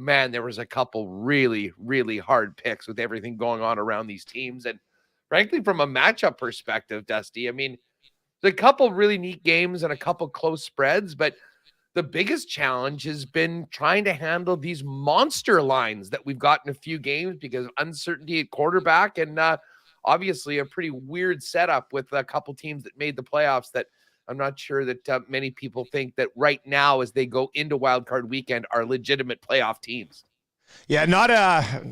man, there was a couple really, really hard picks with everything going on around these teams. And frankly, from a matchup perspective, Dusty, I mean, there's a couple really neat games and a couple close spreads, but the biggest challenge has been trying to handle these monster lines that we've got in a few games because of uncertainty at quarterback and obviously a pretty weird setup with a couple teams that made the playoffs that I'm not sure that many people think that right now as they go into wildcard weekend are legitimate playoff teams. Yeah, not a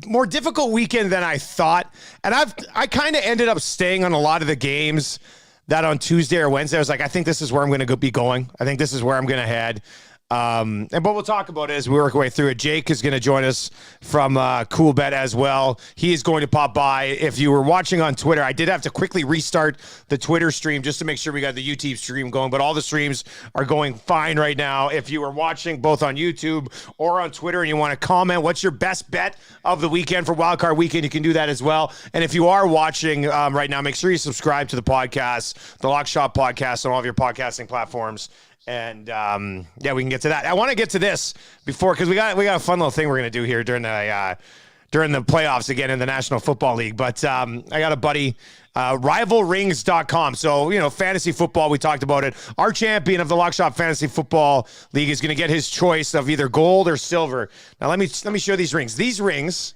more difficult weekend than I thought. And I kind of ended up staying on a lot of the games that on Tuesday or Wednesday. I was like, I think this is where I'm going to be going. I think this is where I'm going to head. But we'll talk about it as we work our way through it. Jake is going to join us from Coolbet as well. He is going to pop by. If you were watching on Twitter, I did have to quickly restart the Twitter stream just to make sure we got the YouTube stream going, but all the streams are going fine right now. If you were watching both on YouTube or on Twitter and you want to comment, what's your best bet of the weekend for Wildcard Weekend, you can do that as well. And if you are watching right now, make sure you subscribe to the podcast, the Lock Shop podcast on all of your podcasting platforms. And yeah, we can get to that. I want to get to this before because we got a fun little thing we're gonna do here during the playoffs again in the National Football League. But I got a buddy, rivalrings.com. So fantasy football. We talked about it. Our champion of the Lock Shop Fantasy Football League is gonna get his choice of either gold or silver. Now let me show these rings. These rings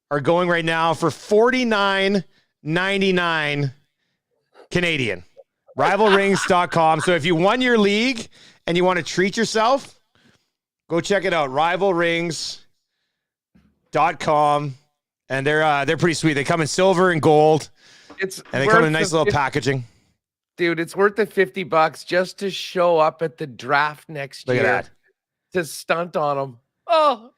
are going right now for $49.99 Canadian. Rivalrings.com. So if you won your league and you want to treat yourself, go check it out. Rivalrings.com. And they're pretty sweet. They come in silver and gold. And they come in a nice little packaging. Dude, it's worth the $50 just to show up at the draft next year. Look at that. To stunt on them. Oh,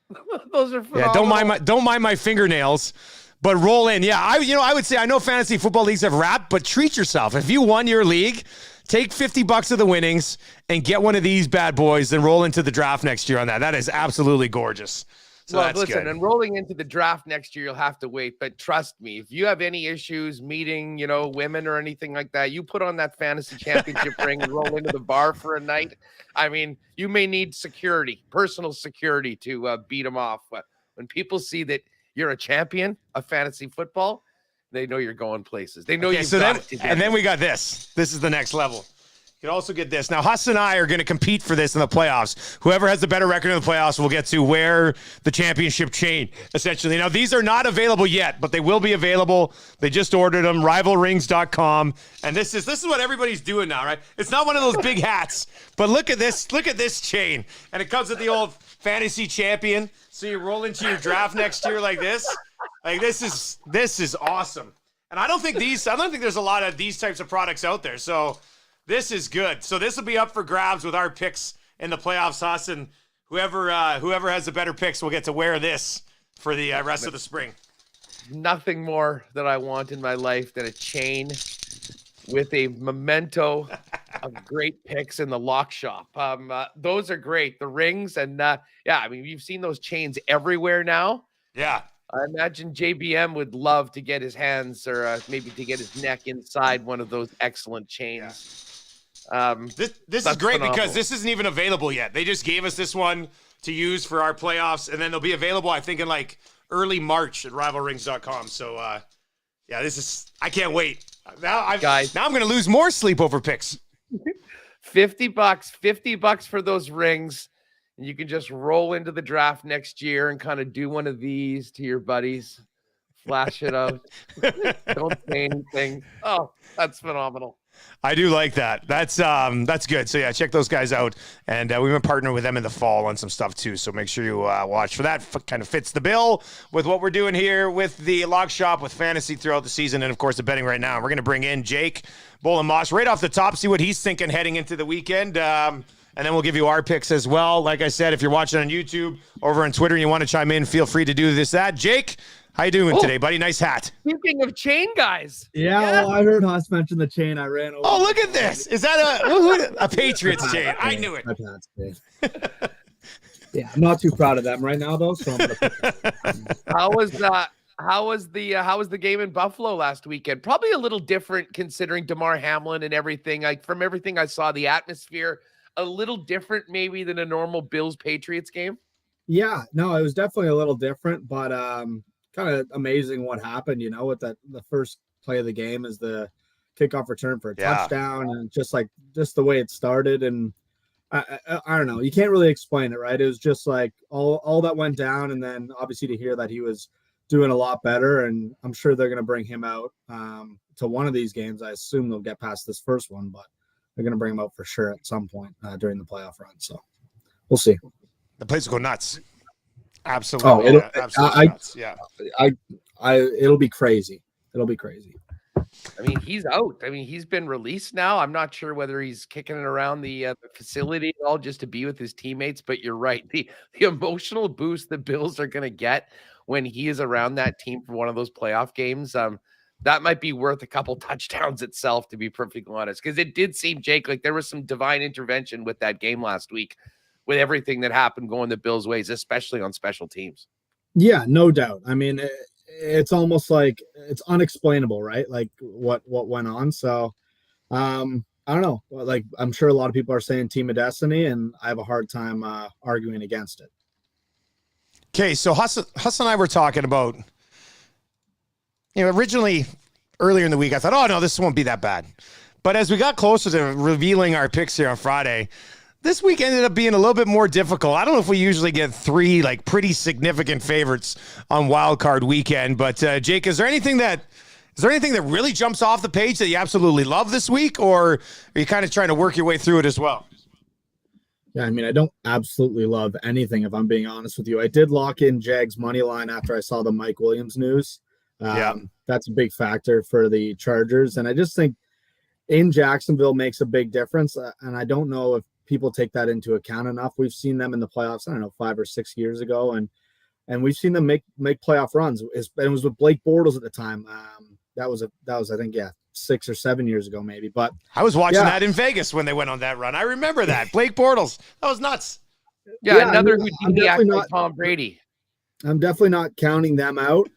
those are phenomenal. Yeah, don't mind my fingernails. But roll in. Yeah, I would say I know fantasy football leagues have wrapped, but treat yourself. If you won your league, take $50 of the winnings and get one of these bad boys and roll into the draft next year on that. That is absolutely gorgeous. So well, that's listen, good. And rolling into the draft next year, you'll have to wait. But trust me, if you have any issues meeting, women or anything like that, you put on that fantasy championship ring and roll into the bar for a night. I mean, you may need security, personal security to beat them off. But when people see that you're a champion of fantasy football, they know you're going places. They know you've got it together. And then we got this. This is the next level. You can also get this. Now, Huss and I are going to compete for this in the playoffs. Whoever has the better record in the playoffs will get to wear the championship chain, essentially. Now, these are not available yet, but they will be available. They just ordered them, rivalrings.com. And this is what everybody's doing now, right? It's not one of those big hats, but look at this. Look at this chain. And it comes with the old fantasy champion. So you roll into your draft next year like this. Like this is awesome. And I don't think there's a lot of these types of products out there. So this is good. So this will be up for grabs with our picks in the playoffs, Huss, and whoever has the better picks will get to wear this for the rest of the spring. Nothing more that I want in my life than a chain with a memento of great picks in the Lock Shop. Those are great. The rings and I mean, you've seen those chains everywhere now. Yeah. I imagine JBM would love to get his hands or maybe to get his neck inside one of those excellent chains. Yeah. This is great because this isn't even available yet. They just gave us this one to use for our playoffs, and then they'll be available, I think, in like early March at rivalrings.com. So, I can't wait. Now I'm going to lose more sleep over picks. $50 for those rings. And you can just roll into the draft next year and kind of do one of these to your buddies. Flash it out. Don't say anything. Oh, that's phenomenal. I do like that. That's good. So yeah, check those guys out. And we've been partnering with them in the fall on some stuff too. So make sure you watch for that. Kind of fits the bill with what we're doing here with the Lock Shop, with fantasy throughout the season, and of course the betting right now. We're going to bring in Jake Bolin Moss right off the top, see what he's thinking heading into the weekend. And then we'll give you our picks as well. Like I said, if you're watching on YouTube, over on Twitter, and you want to chime in, feel free to do that. Jake, how you doing today, buddy? Nice hat. Speaking of chain guys. Yeah. Well, I heard Huss mention the chain. I ran over. Oh, look at this. Is that a Patriots chain? I knew it. Yeah, I'm not too proud of them right now, though. So I'm gonna How was the game in Buffalo last weekend? Probably a little different considering DeMar Hamlin and everything. From everything I saw, the atmosphere a little different maybe than a normal Bills-Patriots game. Yeah, no, it was definitely a little different, but kind of amazing what happened, with the first play of the game is the kickoff return for a Yeah. touchdown, and just the way it started. And I don't know, you can't really explain it, right? It was just like all that went down, and then obviously to hear that he was doing a lot better, and I'm sure they're going to bring him out to one of these games. I assume they'll get past this first one, but they're going to bring him out for sure at some point during the playoff run. So we'll see. The place will go nuts. Absolutely. Oh, it'll, absolutely nuts. Yeah. It'll be crazy. It'll be crazy. I mean, he's out. I mean, he's been released now. I'm not sure whether he's kicking it around the facility at all just to be with his teammates, but you're right. The emotional boost the Bills are going to get when he is around that team for one of those playoff games, that might be worth a couple touchdowns itself, to be perfectly honest, because it did seem, Jake, like there was some divine intervention with that game last week with everything that happened going the Bills' ways, especially on special teams. Yeah, no doubt. I mean, it's almost like it's unexplainable, right? Like what went on. So I don't know. Like I'm sure a lot of people are saying team of destiny, and I have a hard time arguing against it. Okay, so Huss and I were talking about, originally earlier in the week, I thought, oh no, this won't be that bad. But as we got closer to revealing our picks here on Friday, this week ended up being a little bit more difficult. I don't know if we usually get three like pretty significant favorites on Wild Card weekend, but Jake, is there anything that really jumps off the page that you absolutely love this week, or are you kind of trying to work your way through it as well? Yeah, I mean, I don't absolutely love anything, if I'm being honest with you. I did lock in Jags money line after I saw the Mike Williams news. That's a big factor for the Chargers, and I just think in Jacksonville makes a big difference. And I don't know if people take that into account enough. We've seen them in the playoffs, I don't know, 5 or 6 years ago, and we've seen them make playoff runs. It was with Blake Bortles at the time. That was I think 6 or 7 years ago maybe. But I was watching that in Vegas when they went on that run. I remember that. Blake Bortles. That was nuts. Yeah, another Houdini act like Tom Brady. I'm definitely not counting them out.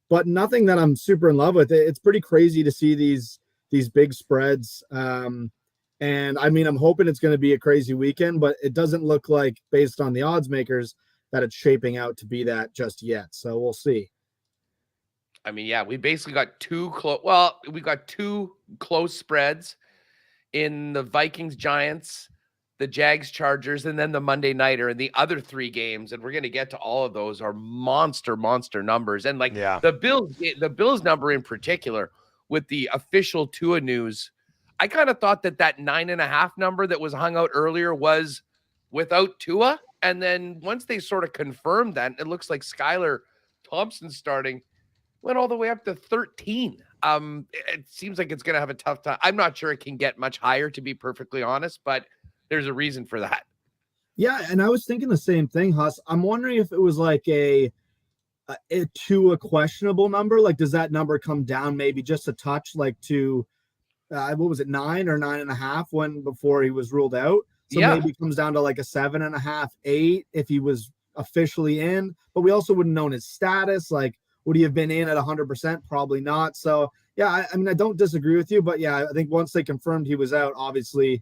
But nothing that I'm super in love with. It's pretty crazy to see these big spreads. And I mean, I'm hoping it's going to be a crazy weekend, but it doesn't look like, based on the odds makers, that it's shaping out to be that just yet. So we'll see. I mean, yeah, we basically got two close. Well, we got two close spreads in the Vikings, Giants, the Jags, Chargers, and then the Monday Nighter, and the other three games. And we're going to get to all of those are monster numbers. And like the Bills number in particular with the official Tua news, I kind of thought that 9.5 number that was hung out earlier was without Tua. And then once they sort of confirmed that, it looks like Skylar Thompson starting, went all the way up to 13. It seems like it's going to have a tough time. I'm not sure it can get much higher, to be perfectly honest, but there's a reason for that. Yeah, and I was thinking the same thing, Huss. I'm wondering if it was like a questionable number. Like, does that number come down maybe just a touch, like to what was it, 9 or 9.5 before he was ruled out? So maybe it comes down to like a 7.5, 8 if he was officially in. But we also wouldn't know his status. Like, would he have been in at 100%? Probably not. So yeah, I mean, I don't disagree with you, but yeah, I think once they confirmed he was out, obviously,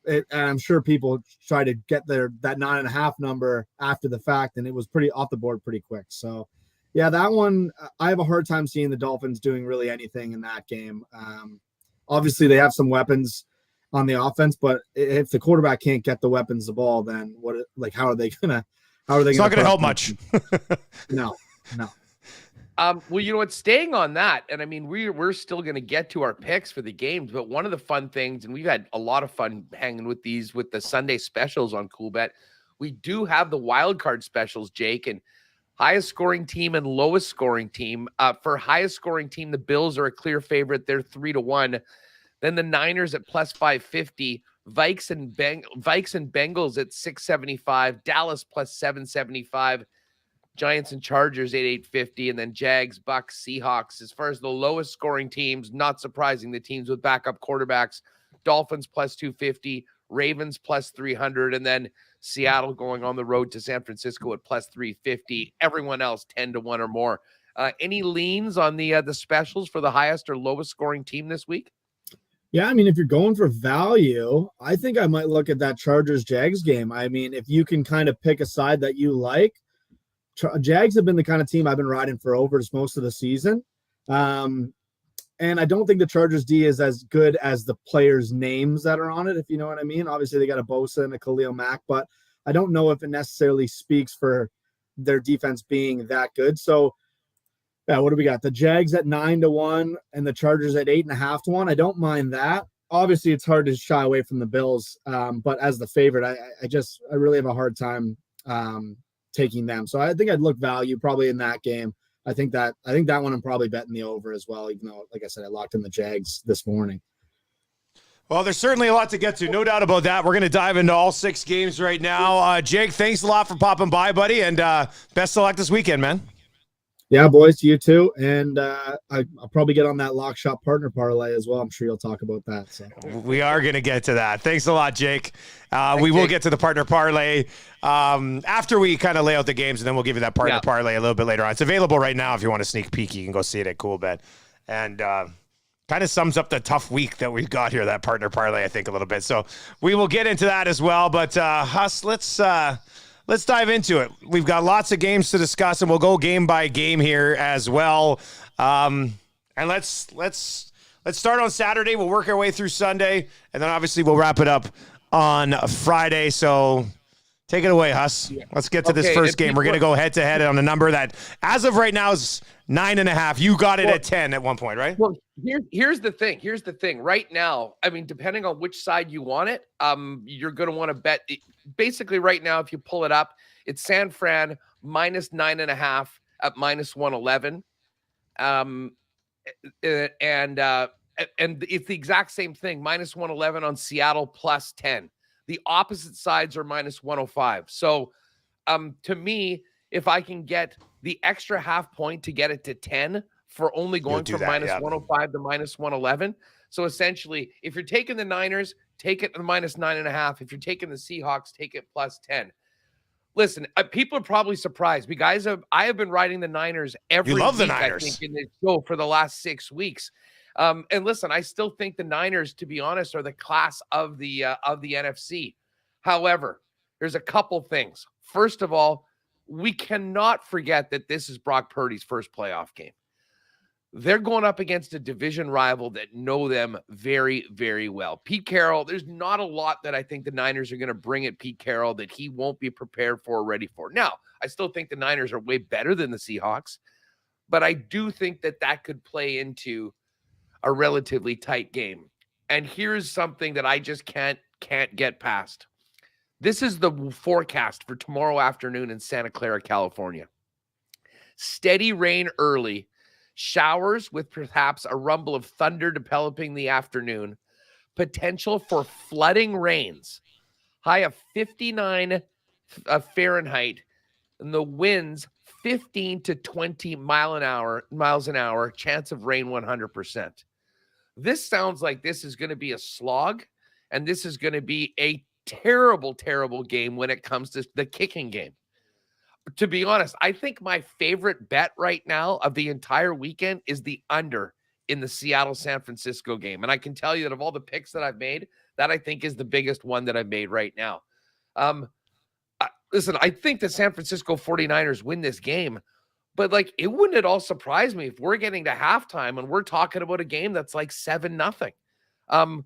and I'm sure people try to get that 9.5 number after the fact, and it was pretty off the board pretty quick. So yeah, that one, I have a hard time seeing the Dolphins doing really anything in that game. Obviously they have some weapons on the offense, but if the quarterback can't get the weapons the ball, then how are they gonna it's not gonna help much. No. Well, you know what, staying on that, and I mean, we're still going to get to our picks for the games, but one of the fun things, and we've had a lot of fun hanging with the Sunday specials on Coolbet, we do have the wild card specials, Jake, and highest scoring team and lowest scoring team. For highest scoring team, the Bills are a clear favorite. They're 3-1. Then the Niners at plus 550, Vikes and Bengals at 675, Dallas plus 775, Giants and Chargers at 850, and then Jags, Bucks, Seahawks. As far as the lowest scoring teams, not surprising, the teams with backup quarterbacks, Dolphins plus 250, Ravens plus 300, and then Seattle going on the road to San Francisco at plus 350. Everyone else 10-1 or more. Any leans on the specials for the highest or lowest scoring team this week? Yeah, I mean, if you're going for value, I think I might look at that Chargers-Jags game. I mean, if you can kind of pick a side that you like, Jags have been the kind of team I've been riding for overs most of the season. And I don't think the Chargers D is as good as the players' names that are on it, if you know what I mean. Obviously, they got a Bosa and a Khalil Mack, but I don't know if it necessarily speaks for their defense being that good. So, yeah, what do we got? The Jags at 9-1 and the Chargers at 8.5 to 1. I don't mind that. Obviously, it's hard to shy away from the Bills, but as the favorite, I really have a hard time taking them. So I think I'd look value probably in that game. I think that one I'm probably betting the over as well, even though, like I said, I locked in the Jags this morning. Well, there's certainly a lot to get to. No doubt about that. We're going to dive into all 6 games right now. Jake, thanks a lot for popping by, buddy, and best of luck this weekend, man. Yeah, boys, you too. And I'll probably get on that lock shop partner parlay as well. I'm sure you'll talk about that. So we are going to get to that. Thanks a lot, Jake. We will get to the partner parlay after we kind of lay out the games, and then we'll give you that partner parlay a little bit later on. It's available right now if you want to sneak peek. You can go see it at Coolbet. And kind of sums up the tough week that we've got here, that partner parlay, I think, a little bit. So we will get into that as well. But Huss, let's dive into it. We've got lots of games to discuss, and we'll go game by game here as well. And let's start on Saturday. We'll work our way through Sunday, and then obviously we'll wrap it up on Friday. So take it away, Huss. Let's get to this first game. We're going to go head-to-head on a number that, as of right now, is 9.5. You got it at 10 at one point, right? Well, here's the thing. Here's the thing. Right now, I mean, depending on which side you want it, you're going to want to bet. Basically, right now, if you pull it up, it's San Fran minus 9.5 at minus 111. And it's the exact same thing, minus 111 on Seattle plus 10. The opposite sides are minus 105. So to me, if I can get the extra half point to get it to 10 for only going from minus 105 to minus 111. So essentially, if you're taking the Niners, take it to the minus 9.5. If you're taking the Seahawks, take it plus 10. Listen, people are probably surprised because I have been riding the Niners every week, the Niners. I think, in this show for the last 6 weeks. And listen, I still think the Niners, to be honest, are the class of the NFC. However, there's a couple things. First of all, we cannot forget that this is Brock Purdy's first playoff game. They're going up against a division rival that know them very, very well. Pete Carroll, there's not a lot that I think the Niners are going to bring at Pete Carroll that he won't be prepared for or ready for. Now, I still think the Niners are way better than the Seahawks, but I do think that could play into a relatively tight game. And here's something that I just can't get past. This is the forecast for tomorrow afternoon in Santa Clara, California. Steady rain early, showers with perhaps a rumble of thunder developing in the afternoon, potential for flooding rains, high of 59 Fahrenheit, and the winds 15 to 20 miles an hour, chance of rain 100%. This sounds like this is going to be a slog, and this is going to be a terrible, terrible game when it comes to the kicking game. To be honest, I think my favorite bet right now of the entire weekend is the under in the Seattle-San Francisco game. And I can tell you that of all the picks that I've made, that I think is the biggest one that I've made right now. Listen, I think the San Francisco 49ers win this game, but it wouldn't at all surprise me if we're getting to halftime and we're talking about a game that's like 7-0.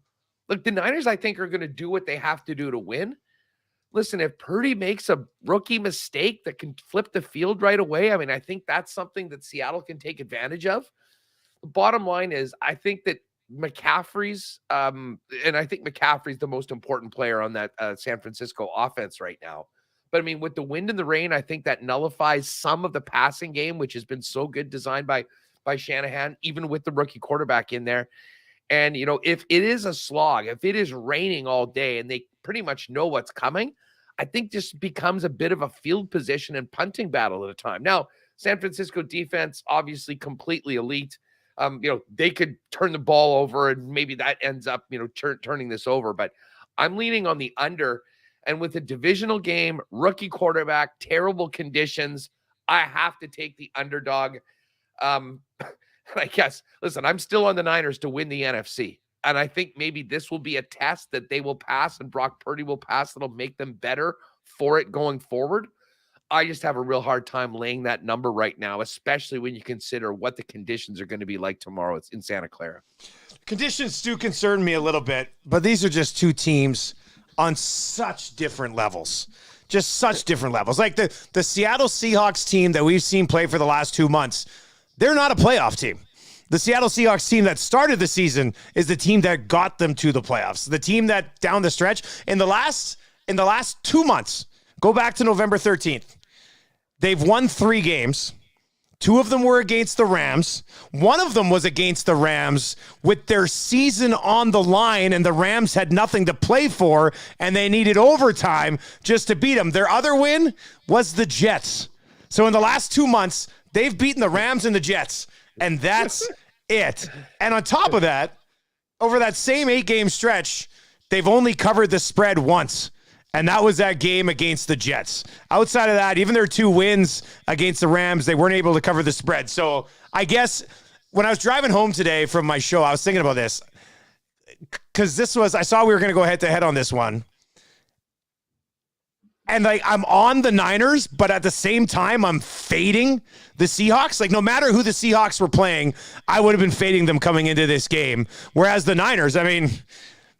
Look, the Niners, I think, are going to do what they have to do to win. Listen, if Purdy makes a rookie mistake that can flip the field right away, I mean, I think that's something that Seattle can take advantage of. The bottom line is, I think that McCaffrey's, and I think McCaffrey's the most important player on that San Francisco offense right now. But I mean, with the wind and the rain, I think that nullifies some of the passing game, which has been so good designed by Shanahan, even with the rookie quarterback in there. And, if it is a slog, if it is raining all day and they pretty much know what's coming, I think this becomes a bit of a field position and punting battle at a time. Now, San Francisco defense, obviously completely elite. They could turn the ball over and maybe that ends up, turning this over. But I'm leaning on the under. And with a divisional game, rookie quarterback, terrible conditions, I have to take the underdog. I guess, listen, I'm still on the Niners to win the NFC. And I think maybe this will be a test that they will pass and Brock Purdy will pass. That'll make them better for it going forward. I just have a real hard time laying that number right now, especially when you consider what the conditions are going to be like tomorrow. It's in Santa Clara. Conditions do concern me a little bit, but these are just two teams on such different levels. Just such different levels. Like the Seattle Seahawks team that we've seen play for the last 2 months, they're not a playoff team. The Seattle Seahawks team that started the season is the team that got them to the playoffs. The team that down the stretch in the last 2 months, go back to November 13th. They've won 3 games. 2 of them were against the Rams. 1 of them was against the Rams with their season on the line, and the Rams had nothing to play for, and they needed overtime just to beat them. Their other win was the Jets. So in the last 2 months, they've beaten the Rams and the Jets, and that's it. And on top of that, over that same 8-game stretch, they've only covered the spread once. And that was that game against the Jets. Outside of that, even their 2 wins against the Rams, they weren't able to cover the spread. So I guess when I was driving home today from my show, I was thinking about this. Because I saw we were going to go head to head on this one. And like, I'm on the Niners, but at the same time, I'm fading the Seahawks. Like, no matter who the Seahawks were playing, I would have been fading them coming into this game. Whereas the Niners, I mean,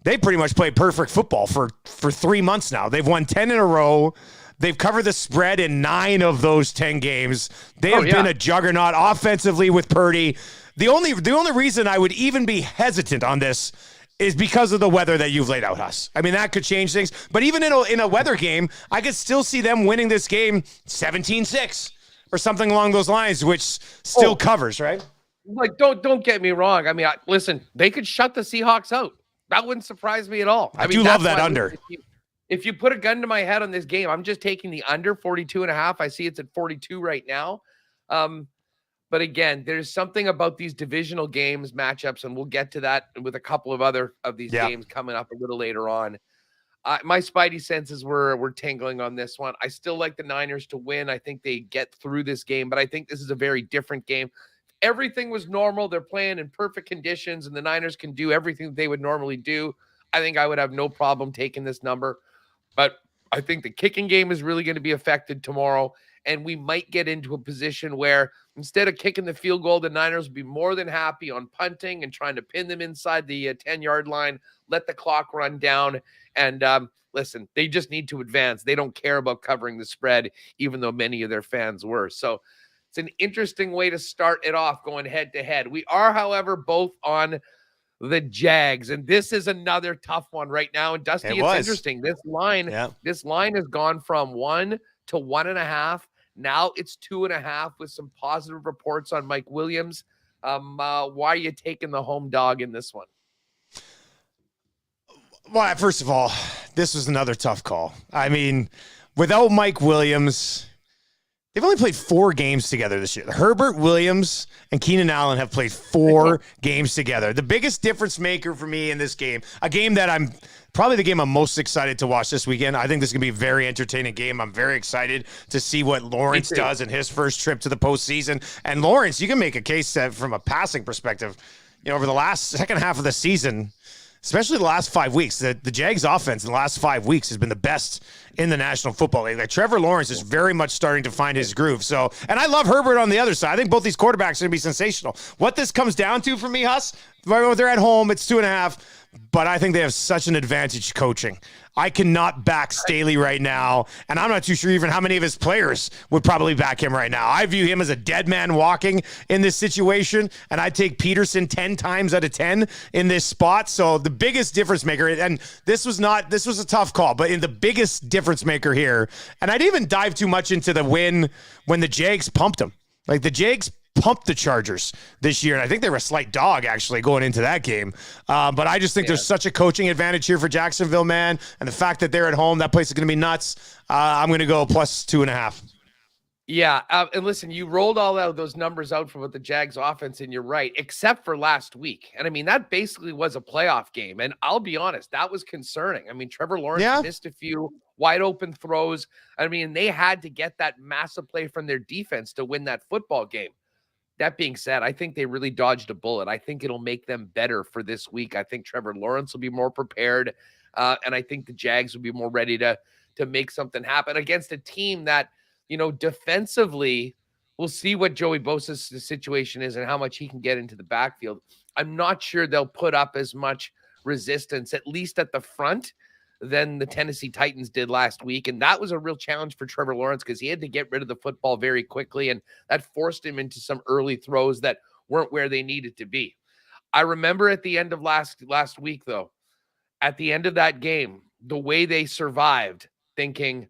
they pretty much played perfect football for 3 months now. They've won 10 in a row. They've covered the spread in 9 of those 10 games. They have been a juggernaut offensively with Purdy. The only reason I would even be hesitant on this is because of the weather that you've laid out, Huss. I mean, that could change things. But even in a weather game, I could still see them winning this game 17-6 or something along those lines, which still covers, right? Like, don't get me wrong. I mean, listen, they could shut the Seahawks out. That wouldn't surprise me at all. I do love that under. If you put a gun to my head on this game, I'm just taking the under 42.5. I see it's at 42 right now. But again, there's something about these divisional games matchups, and we'll get to that with a couple of other of these games coming up a little later on. My spidey senses were tingling on this one. I still like the Niners to win. I think they get through this game, but I think this is a very different game. Everything was normal. They're playing in perfect conditions, and the Niners can do everything they would normally do. I think I would have no problem taking this number. But I think the kicking game is really going to be affected tomorrow, and we might get into a position where instead of kicking the field goal, the Niners will be more than happy on punting and trying to pin them inside the 10-yard line, let the clock run down, and listen, they just need to advance. They don't care about covering the spread, even though many of their fans were. So it's an interesting way to start it off going head-to-head. We are, however, both on the Jags, and this is another tough one right now. And Dusty, it's interesting. This line has gone from 1 to 1.5. Now it's 2.5 with some positive reports on Mike Williams. Why are you taking the home dog in this one? Well, first of all, this was another tough call. I mean, without Mike Williams, they've only played 4 games together this year. Herbert, Williams, and Keenan Allen have played 4 games together. The biggest difference maker for me in this game, a game that I'm probably the game I'm most excited to watch this weekend. I think this is going to be a very entertaining game. I'm very excited to see what Lawrence does in his first trip to the postseason. And Lawrence, you can make a case that from a passing perspective, you know, over the second half of the season, especially the last 5 weeks, the Jags offense in the last 5 weeks has been the best in the National Football League. Like, Trevor Lawrence is very much starting to find his groove. So, and I love Herbert on the other side. I think both these quarterbacks are going to be sensational. What this comes down to for me, Huss, they're at home, it's 2.5, but I think they have such an advantage coaching. I cannot back Staley right now, and I'm not too sure even how many of his players would probably back him right now. I view him as a dead man walking in this situation, and I take Peterson 10 times out of 10 in this spot. So the biggest difference maker, and this was a tough call, but in the biggest difference maker here, and I didn't even dive too much into the win when the Jags pumped him. Like, the Jags pumped the Chargers this year, and I think they were a slight dog actually going into that game. But I just think there's such a coaching advantage here for Jacksonville, man, and the fact that they're at home, that place is going to be nuts. I'm going to go plus 2.5. Yeah, and listen, you rolled all of those numbers out for what the Jags offense, and you're right, except for last week. And I mean, that basically was a playoff game. And I'll be honest, that was concerning. I mean, Trevor Lawrence missed a few wide open throws. I mean, they had to get that massive play from their defense to win that football game. That being said, I think they really dodged a bullet. I think it'll make them better for this week. I think Trevor Lawrence will be more prepared, and I think the Jags will be more ready to make something happen against a team that, defensively, we'll see what Joey Bosa's situation is and how much he can get into the backfield. I'm not sure they'll put up as much resistance, at least at the front, than the Tennessee Titans did last week. And that was a real challenge for Trevor Lawrence because he had to get rid of the football very quickly. And that forced him into some early throws that weren't where they needed to be. I remember at the end of last week, though, at the end of that game, the way they survived, thinking,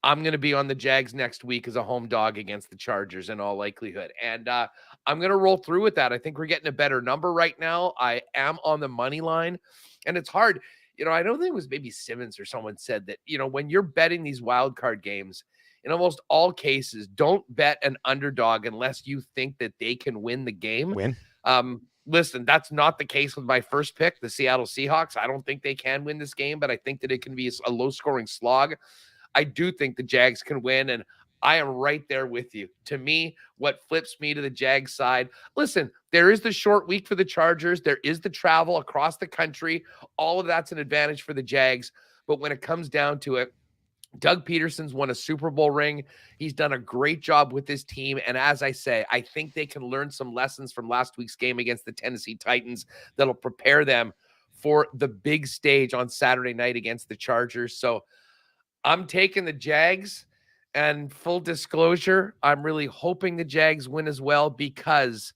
I'm going to be on the Jags next week as a home dog against the Chargers in all likelihood. And I'm going to roll through with that. I think we're getting a better number right now. I am on the money line, and it's hard. I don't think it was maybe Simmons or someone said that, when you're betting these wild card games, in almost all cases, don't bet an underdog unless you think that they can win the game. Listen, that's not the case with my first pick, the Seattle Seahawks. I don't think they can win this game, but I think that it can be a low-scoring slog. I do think the Jags can win, and I am right there with you. To me, what flips me to the Jags side, listen, there is the short week for the Chargers. There is the travel across the country. All of that's an advantage for the Jags. But when it comes down to it, Doug Peterson's won a Super Bowl ring. He's done a great job with his team. And as I say, I think they can learn some lessons from last week's game against the Tennessee Titans that'll prepare them for the big stage on Saturday night against the Chargers. So I'm taking the Jags, and full disclosure, I'm really hoping the Jags win as well because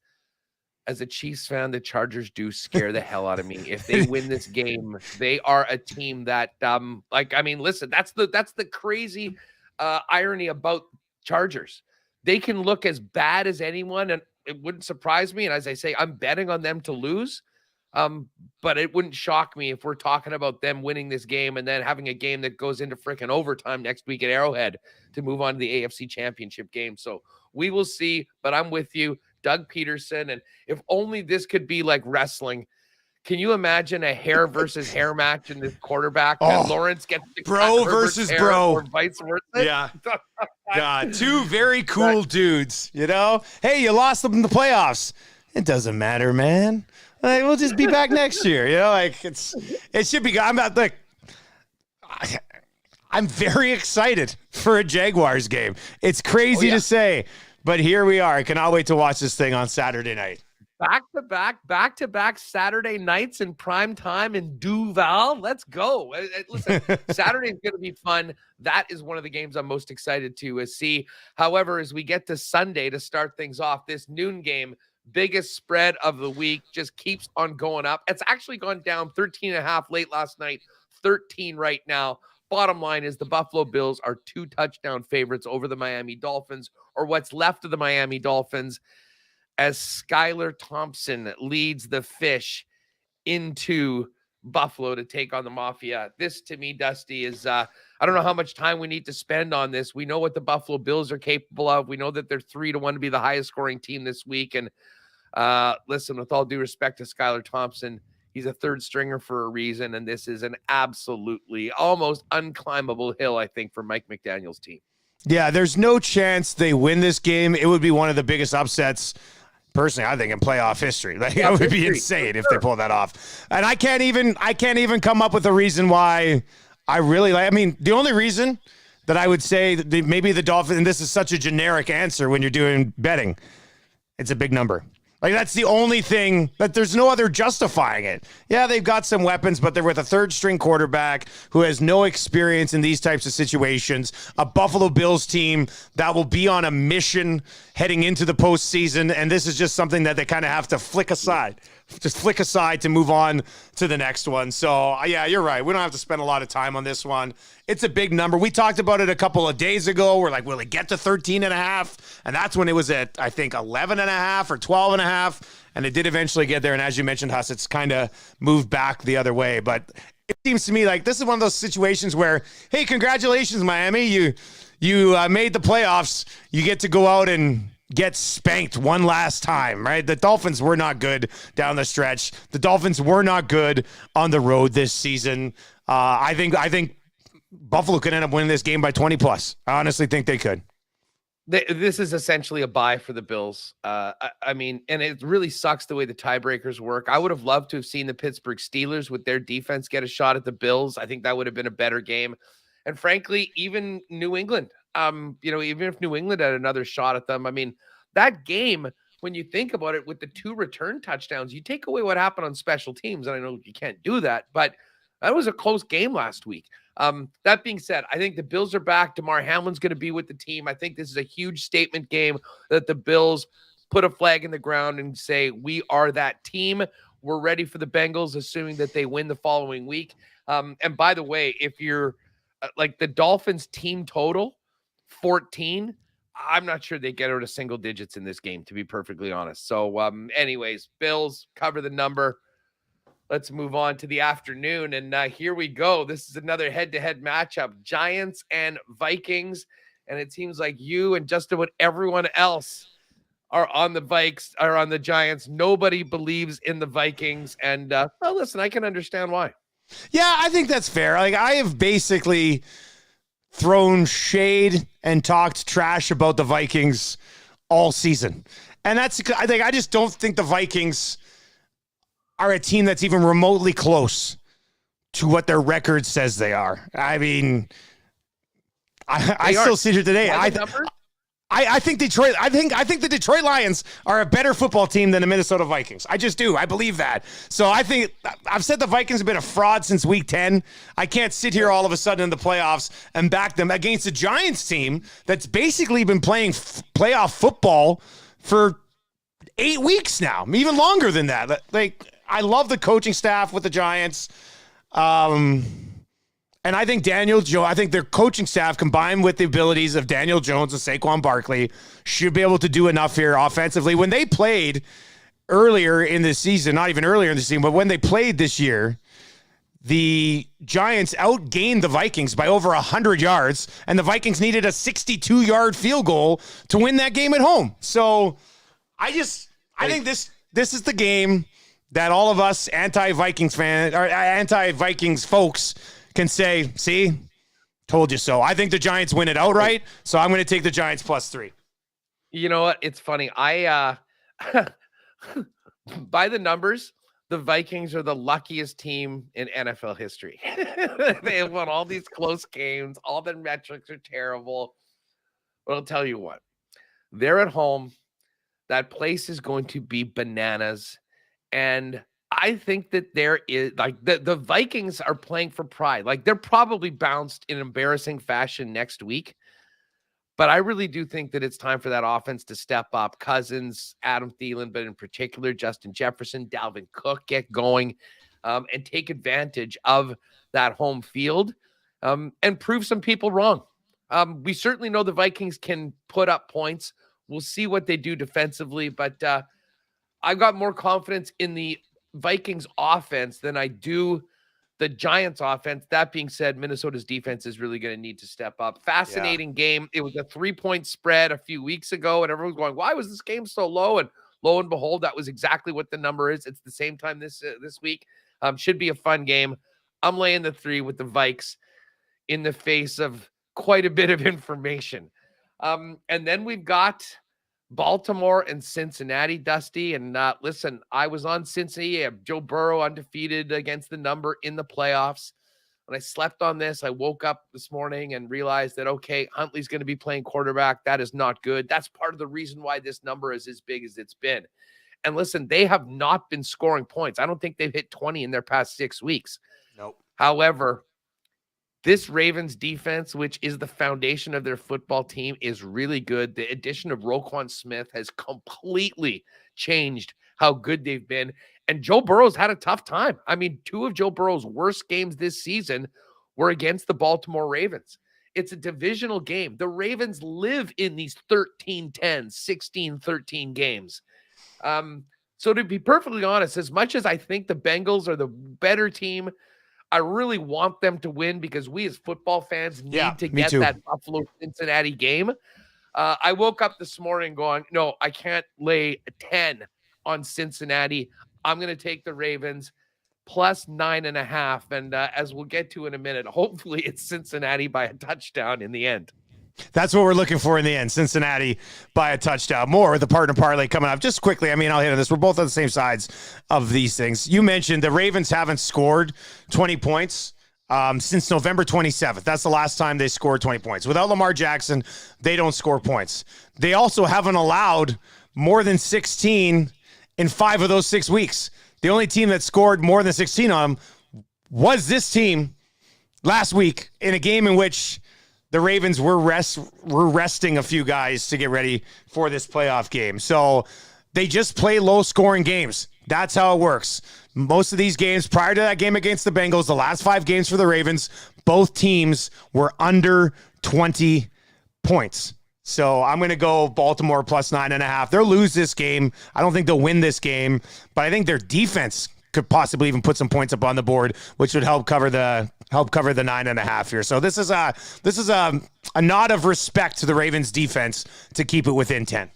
as a Chiefs fan, the Chargers do scare the hell out of me. If they win this game, they are a team that, listen, that's the crazy irony about Chargers. They can look as bad as anyone, and it wouldn't surprise me. And as I say, I'm betting on them to lose. But it wouldn't shock me if we're talking about them winning this game and then having a game that goes into freaking overtime next week at Arrowhead to move on to the AFC Championship game. So we will see, but I'm with you, Doug Peterson. And if only this could be like wrestling. Can you imagine a hair versus hair match in this quarterback? Lawrence gets bro versus bro, or vice versa. Yeah. God, two very cool dudes, Hey, you lost them in the playoffs. It doesn't matter, man. We'll just be back next year. It should be. I'm very excited for a Jaguars game. It's crazy to say, but here we are. I cannot wait to watch this thing on Saturday night. Back-to-back Saturday nights in prime time in Duval. Let's go. Listen, Saturday is going to be fun. That is one of the games I'm most excited to see. However, as we get to Sunday to start things off, this noon game, biggest spread of the week, just keeps on going up. It's actually gone down 13.5 late last night, 13 right now. Bottom line is the Buffalo Bills are 2 touchdown favorites over the Miami Dolphins, or what's left of the Miami Dolphins, as Skylar Thompson leads the Fish into Buffalo to take on the Mafia. This, to me, Dusty, is I don't know how much time we need to spend on this. We know what the Buffalo Bills are capable of. We know that they're 3-1 to be the highest scoring team this week. And listen, with all due respect to Skylar Thompson, he's a third stringer for a reason. And this is an absolutely almost unclimbable hill, I think, for Mike McDaniel's team. Yeah, there's no chance they win this game. It would be one of the biggest upsets, personally, I think, in playoff history. It would be insane if they pull that off. And I can't even come up with a reason why I really like. I mean, the only reason that I would say that maybe the Dolphins, and this is such a generic answer when you're doing betting, it's a big number. That's the only thing, that there's no other justifying it. Yeah, they've got some weapons, but they're with a third-string quarterback who has no experience in these types of situations. A Buffalo Bills team that will be on a mission heading into the postseason, and this is just something that they kind of have to flick aside to move on to the next one. So, yeah, you're right. We don't have to spend a lot of time on this one. It's a big number. We talked about it a couple of days ago. We're like, will it get to 13.5? And that's when it was at, I think, 11.5 or 12.5. And it did eventually get there. And as you mentioned, Huss, it's kind of moved back the other way. But it seems to me like this is one of those situations where, hey, congratulations, Miami. You made the playoffs. You get to go out and get spanked one last time, right? The Dolphins were not good down the stretch. The Dolphins were not good on the road this season. I think Buffalo could end up winning this game by 20 plus. I honestly think they could. This is essentially a buy for the Bills. I mean, and it really sucks the way the tiebreakers work. I would have loved to have seen the Pittsburgh Steelers with their defense get a shot at the Bills. I think that would have been a better game. And frankly, even New England, even if New England had another shot at them, I mean, that game, when you think about it, with the 2 return touchdowns, you take away what happened on special teams. And I know you can't do that, but that was a close game last week. That being said, I think the Bills are back. DeMar Hamlin's going to be with the team. I think this is a huge statement game that the Bills put a flag in the ground and say, we are that team. We're ready for the Bengals, assuming that they win the following week. And by the way, if you're like the Dolphins team total, 14, I'm not sure they get out of single digits in this game, to be perfectly honest. So anyways, Bills cover the number. Let's move on to the afternoon. And here we go. This is another head-to-head matchup, Giants and Vikings. And it seems like you and just about everyone else are on the Giants. Nobody believes in the Vikings. And well, listen, I can understand why. Yeah, I think that's fair. Like, I have basically thrown shade and talked trash about the Vikings all season. And I just don't think the Vikings are a team that's even remotely close to what their record says they are. I mean, I still sit here today. I think Detroit. I think the Detroit Lions are a better football team than the Minnesota Vikings. I just do. I believe that. So I think I've said the Vikings have been a fraud since week 10. I can't sit here all of a sudden in the playoffs and back them against a Giants team that's basically been playing playoff football for 8 weeks now, even longer than that. Like, I love the coaching staff with the Giants. And I think I think their coaching staff, combined with the abilities of Daniel Jones and Saquon Barkley, should be able to do enough here offensively. When they played earlier in the season, not even earlier in the season, but when they played this year, the Giants outgained the Vikings by over 100 yards, and the Vikings needed a 62-yard field goal to win that game at home. So I think this is the game that all of us anti-Vikings fans or anti-Vikings folks can say, see, told you so. I think the Giants win it outright, so I'm going to take the Giants +3. You know what? It's funny. I by the numbers, the Vikings are the luckiest team in NFL history. They have won all these close games. All their metrics are terrible. But I'll tell you what. They're at home. That place is going to be bananas. And I think that there is like the Vikings are playing for pride. Like, they're probably bounced in embarrassing fashion next week. But I really do think that it's time for that offense to step up. Cousins, Adam Thielen, but in particular, Justin Jefferson, Dalvin Cook, get going and take advantage of that home field and prove some people wrong. We certainly know the Vikings can put up points. We'll see what they do defensively, but I've got more confidence in the Vikings offense than I do the Giants offense. That being said, Minnesota's defense is really going to need to step up. Fascinating game. It was a 3-point spread a few weeks ago, and everyone's going, why was this game so low? And lo and behold, that was exactly what the number is. It's the same time this week. Should be a fun game. I'm laying the 3 with the Vikes in the face of quite a bit of information. And then we've got Baltimore and Cincinnati, Dusty. And listen, I was on Cincinnati. I have Joe Burrow undefeated against the number in the playoffs. When I slept on this, I woke up this morning and realized that, okay, Huntley's going to be playing quarterback. That is not good. That's part of the reason why this number is as big as it's been. And listen, they have not been scoring points. I don't think they've hit 20 in their past 6 weeks. Nope. However, this Ravens defense, which is the foundation of their football team, is really good. The addition of Roquan Smith has completely changed how good they've been. And Joe Burrow's had a tough time. I mean, 2 of Joe Burrow's worst games this season were against the Baltimore Ravens. It's a divisional game. The Ravens live in these 13-10, 16-13 games. So to be perfectly honest, as much as I think the Bengals are the better team, I really want them to win because we as football fans need to get that Buffalo-Cincinnati game. I woke up this morning going, no, I can't lay a 10 on Cincinnati. I'm going to take the Ravens plus 9.5. And as we'll get to in a minute, hopefully it's Cincinnati by a touchdown in the end. That's what we're looking for in the end. Cincinnati by a touchdown. More with the partner parlay coming up. Just quickly, I mean, I'll hit on this. We're both on the same sides of these things. You mentioned the Ravens haven't scored 20 points since November 27th. That's the last time they scored 20 points. Without Lamar Jackson, they don't score points. They also haven't allowed more than 16 in 5 of those 6 weeks. The only team that scored more than 16 on them was this team last week in a game in which the Ravens were resting a few guys to get ready for this playoff game. So they just play low-scoring games. That's how it works. Most of these games, prior to that game against the Bengals, the last 5 games for the Ravens, both teams were under 20 points. So I'm going to go Baltimore plus 9.5. They'll lose this game. I don't think they'll win this game, but I think their defense could possibly even put some points up on the board, which would help cover the 9.5 here. So this is a nod of respect to the Ravens defense to keep it within 10.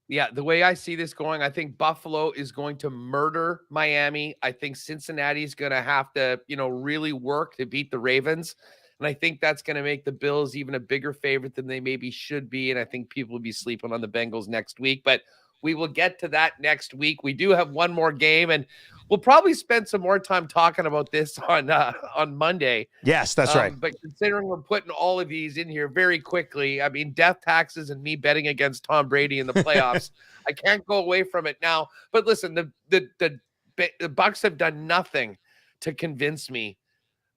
Yeah, the way I see this going, I think Buffalo is going to murder Miami. I think Cincinnati is going to have to, really work to beat the Ravens. And I think that's going to make the Bills even a bigger favorite than they maybe should be. And I think people will be sleeping on the Bengals next week. But we will get to that next week. We do have one more game, and we'll probably spend some more time talking about this on Monday. Yes, that's right. But considering we're putting all of these in here very quickly, I mean, death taxes and me betting against Tom Brady in the playoffs, I can't go away from it now. But listen, the Bucs have done nothing to convince me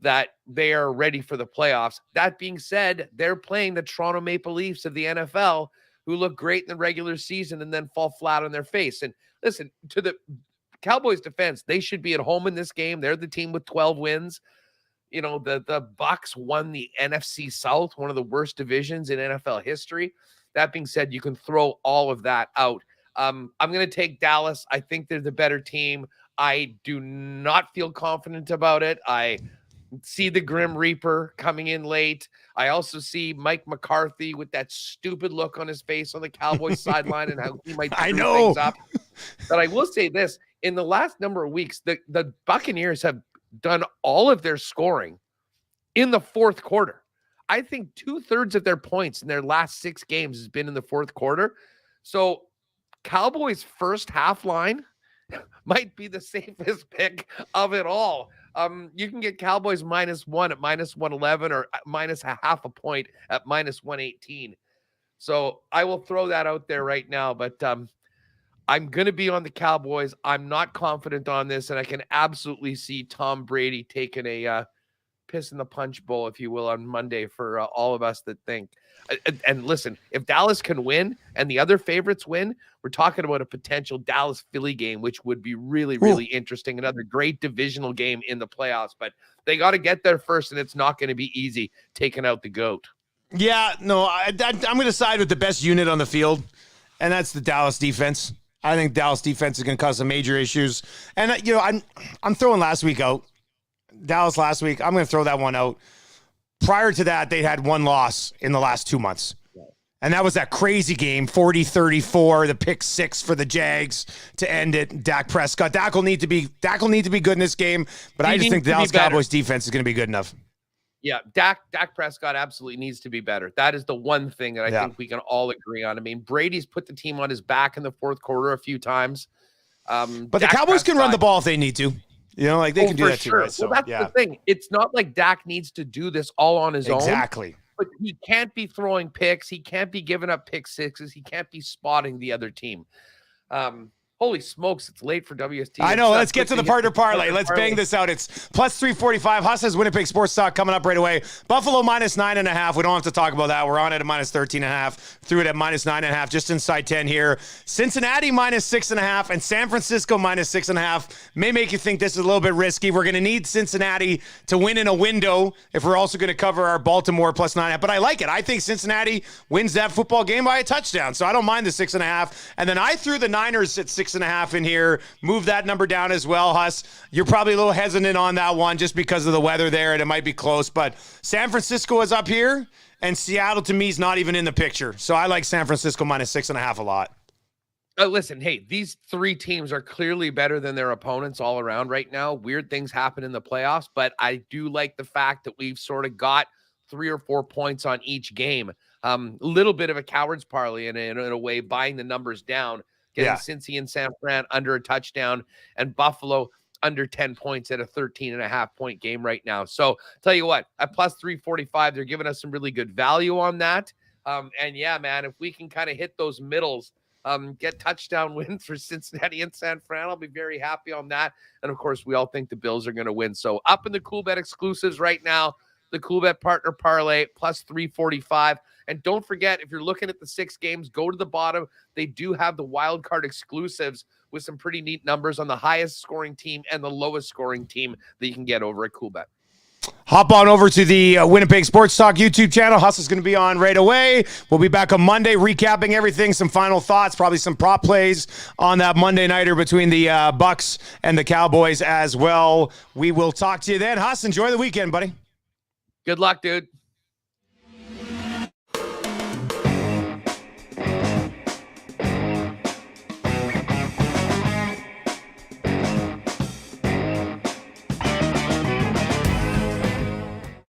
that they are ready for the playoffs. That being said, they're playing the Toronto Maple Leafs of the NFL, who look great in the regular season and then fall flat on their face. And listen, to the Cowboys defense, they should be at home in this game. They're the team with 12 wins. The Bucs won the NFC South, one of the worst divisions in NFL history. That being said, you can throw all of that out. I'm going to take Dallas. I think they're the better team. I do not feel confident about it. I see the Grim Reaper coming in late. I also see Mike McCarthy with that stupid look on his face on the Cowboys sideline and how he might screw things up. But I will say this, in the last number of weeks, the Buccaneers have done all of their scoring in the fourth quarter. I think 2/3 of their points in their last 6 games has been in the fourth quarter. So Cowboys' first half line might be the safest pick of it all. You can get Cowboys -1 at -111 or minus a half a point at -118. So I will throw that out there right now, but I'm going to be on the Cowboys. I'm not confident on this, and I can absolutely see Tom Brady taking a piss in the punch bowl, if you will, on Monday for all of us that think. And listen, if Dallas can win and the other favorites win, we're talking about a potential Dallas-Philly game, which would be really, really interesting. Another great divisional game in the playoffs. But they got to get there first, and it's not going to be easy taking out the GOAT. Yeah, no, I'm going to side with the best unit on the field, and that's the Dallas defense. I think Dallas defense is going to cause some major issues. And, I'm throwing last week out. Dallas last week, I'm going to throw that one out. Prior to that, they had 1 loss in the last 2 months. And that was that crazy game, 40-34, the pick 6 for the Jags to end it. Dak Prescott. Dak will need to be good in this game, but I just think the Dallas Cowboys defense is going to be good enough. Yeah, Dak Prescott absolutely needs to be better. That is the one thing that I think we can all agree on. I mean, Brady's put the team on his back in the fourth quarter a few times. But the Cowboys can run the ball if they need to. They can do that too. Right? So, that's the thing. It's not like Dak needs to do this all on his own. Exactly. But he can't be throwing picks. He can't be giving up pick sixes. He can't be spotting the other team. Holy smokes, it's late for WST. I know. Let's get to the Partner Parlay. Let's bang this out. It's plus 345. Huss has Winnipeg Sports Talk coming up right away. Buffalo -9.5. We don't have to talk about that. We're on it at -13.5. Threw it at -9.5, just inside 10 here. Cincinnati -6.5 and San Francisco -6.5. May make you think this is a little bit risky. We're going to need Cincinnati to win in a window if we're also going to cover our Baltimore +9.5. But I like it. I think Cincinnati wins that football game by a touchdown. So I don't mind the 6.5. And then I threw the Niners at 6.5 in here. Move that number down as well, Huss. You're probably a little hesitant on that one just because of the weather there, and it might be close. But San Francisco is up here, and Seattle to me is not even in the picture. So I like San Francisco -6.5 a lot. Listen, hey, these 3 teams are clearly better than their opponents all around right now. Weird things happen in the playoffs, but I do like the fact that we've sort of got 3 or 4 points on each game. little bit of a coward's parlay in a way, buying the numbers down, getting Cincy and San Fran under a touchdown, and Buffalo under 10 points at a 13.5-point game right now. So tell you what, at plus 345, they're giving us some really good value on that. And yeah, man, if we can kind of hit those middles, get touchdown wins for Cincinnati and San Fran, I'll be very happy on that. And of course, we all think the Bills are going to win. So up in the Coolbet exclusives right now, the Coolbet Partner Parlay plus 345. And don't forget, if you're looking at the 6 games, go to the bottom. They do have the wild card exclusives with some pretty neat numbers on the highest scoring team and the lowest scoring team that you can get over at Coolbet. Hop on over to the Winnipeg Sports Talk YouTube channel. Hustle's going to be on right away. We'll be back on Monday recapping everything, some final thoughts, probably some prop plays on that Monday nighter between the Bucks and the Cowboys as well. We will talk to you then. Huss, enjoy the weekend, buddy. Good luck, dude.